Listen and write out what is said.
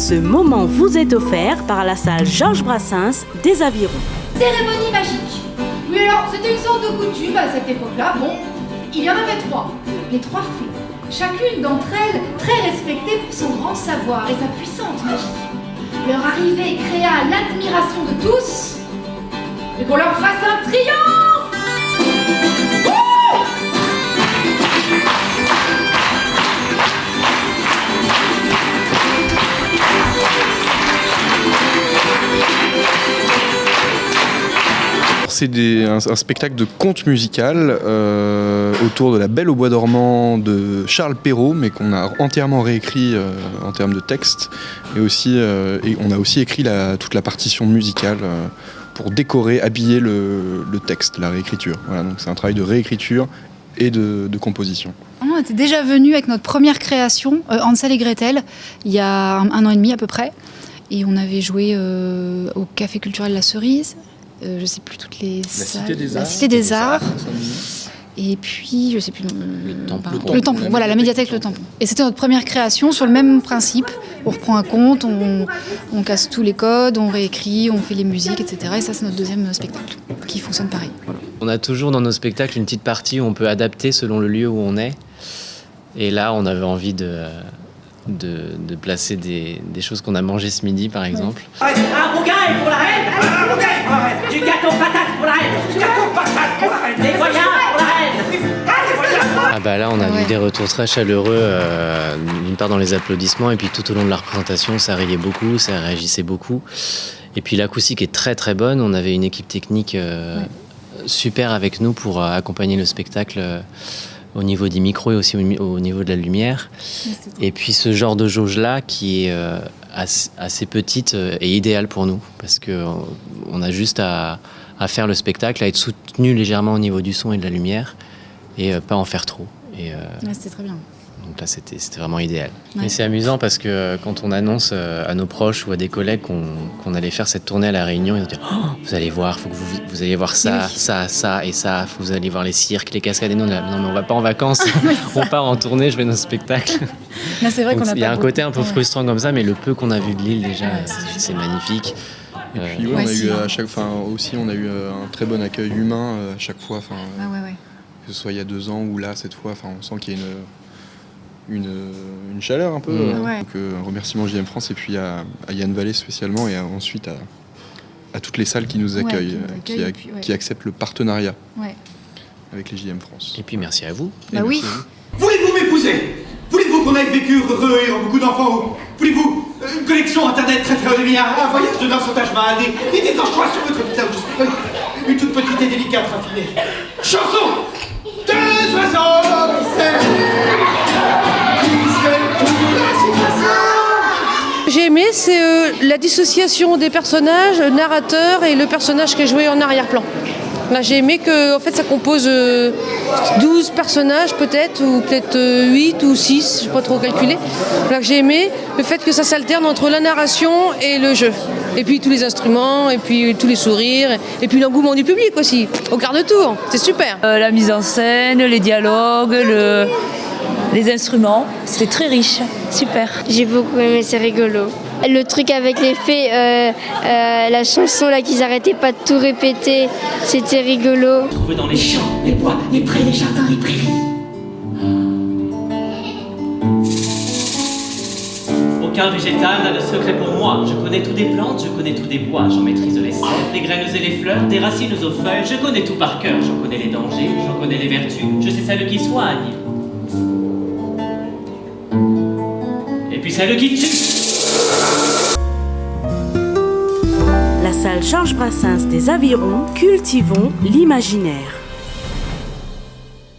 Ce moment vous est offert par la salle Georges Brassens des Avirons. Cérémonie magique. Oui, alors, c'était une sorte de coutume à cette époque-là. Bon, il y en avait 3. Les 3 fées. Chacune d'entre elles très respectée pour son grand savoir et sa puissante magie. Leur arrivée créa l'admiration de tous et qu'on leur fasse un triomphe. C'est un spectacle de conte musical autour de La Belle au bois dormant de Charles Perrault, mais qu'on a entièrement réécrit en termes de texte. Et on a aussi écrit toute la partition musicale pour décorer, habiller le texte, la réécriture. Voilà, donc c'est un travail de réécriture et de composition. On était déjà venus avec notre première création, Hansel et Gretel, il y a un an et demi à peu près. Et on avait joué au Café culturel La Cerise. Je sais plus toutes les salles. La Cité des Arts. Et puis, je sais plus. Le Tampon. Voilà, la médiathèque Le Tampon. Et c'était notre première création sur le même principe. On reprend un conte, on casse tous les codes, on réécrit, on fait les musiques, etc. Et ça, c'est notre deuxième spectacle qui fonctionne pareil. Voilà. On a toujours dans nos spectacles une petite partie où on peut adapter selon le lieu où on est. Et là, on avait envie de placer des choses qu'on a mangées ce midi, par exemple. Un rougail pour la reine. Un rougail pour la reine. Du gâteau patate pour la reine. Du gâteau patate pour la reine. Des voyards pour la reine. Ah bah là, on a eu des retours très chaleureux, d'une part dans les applaudissements, et puis tout au long de la représentation, ça riait beaucoup, ça réagissait beaucoup. Et puis l'acoustique est très très bonne. On avait une équipe technique super avec nous pour accompagner le spectacle. Au niveau des micros et aussi au niveau de la lumière. Et puis ce genre de jauge-là qui est assez petite est idéal pour nous parce qu'on a juste à faire le spectacle, à être soutenu légèrement au niveau du son et de la lumière et pas en faire trop. C'était très bien. Donc là, c'était vraiment idéal. Ouais. Et c'est amusant parce que quand on annonce à nos proches ou à des collègues qu'on allait faire cette tournée à La Réunion, ils nous disent oh, vous allez voir, faut que vous allez voir ça, ça et ça, vous allez voir les cirques, les cascades. Et non, mais on va pas en vacances, on part en tournée, je vais dans ce spectacle. Là, c'est vrai qu'on a il y a un côté un peu frustrant comme ça, mais le peu qu'on a vu de l'île déjà, c'est magnifique. Et puis on a eu on a eu un très bon accueil humain à chaque fois. Que ce soit il y a 2 ans ou là cette fois, on sent qu'il y a une chaleur un peu. Donc un remerciement JM France et puis à Yann Vallée spécialement et ensuite à toutes les salles qui nous accueillent, qui acceptent le partenariat avec les JM France. Et puis merci à vous. Oui. Voulez-vous m'épouser? Voulez-vous qu'on ait vécu heureux et beaucoup d'enfants? Voulez-vous une connexion internet très très haut de milliard, un voyage de noces au Taj Mahal, des déclenchoirs sur votre visage, une toute petite et délicate raffinée. Chanson de 77. J'ai aimé, c'est la dissociation des personnages, le narrateur et le personnage qui est joué en arrière-plan. Là, j'ai aimé que en fait, ça compose 12 personnages peut-être, ou peut-être 8 ou 6, je n'ai pas trop calculé. Là, j'ai aimé le fait que ça s'alterne entre la narration et le jeu. Et puis tous les instruments, et puis tous les sourires, et puis l'engouement du public aussi, au quart de tour. C'est super. La mise en scène, les dialogues, les instruments, c'était très riche, super. J'ai beaucoup aimé, c'est rigolo. Le truc avec les fées, la chanson là qu'ils arrêtaient pas de tout répéter, c'était rigolo. Trouvé dans les champs, les bois, les prés, les jardins, les prairies. Aucun végétal n'a de secret pour moi. Je connais tout des plantes, je connais tout des bois. J'en maîtrise les sèves, les graines et les fleurs, des racines aux feuilles. Je connais tout par cœur. J'en connais les dangers, j'en connais les vertus. Je sais celles qui soignent. Et puis celles qui tuent. La salle Georges Brassens des Avirons, cultivons l'imaginaire.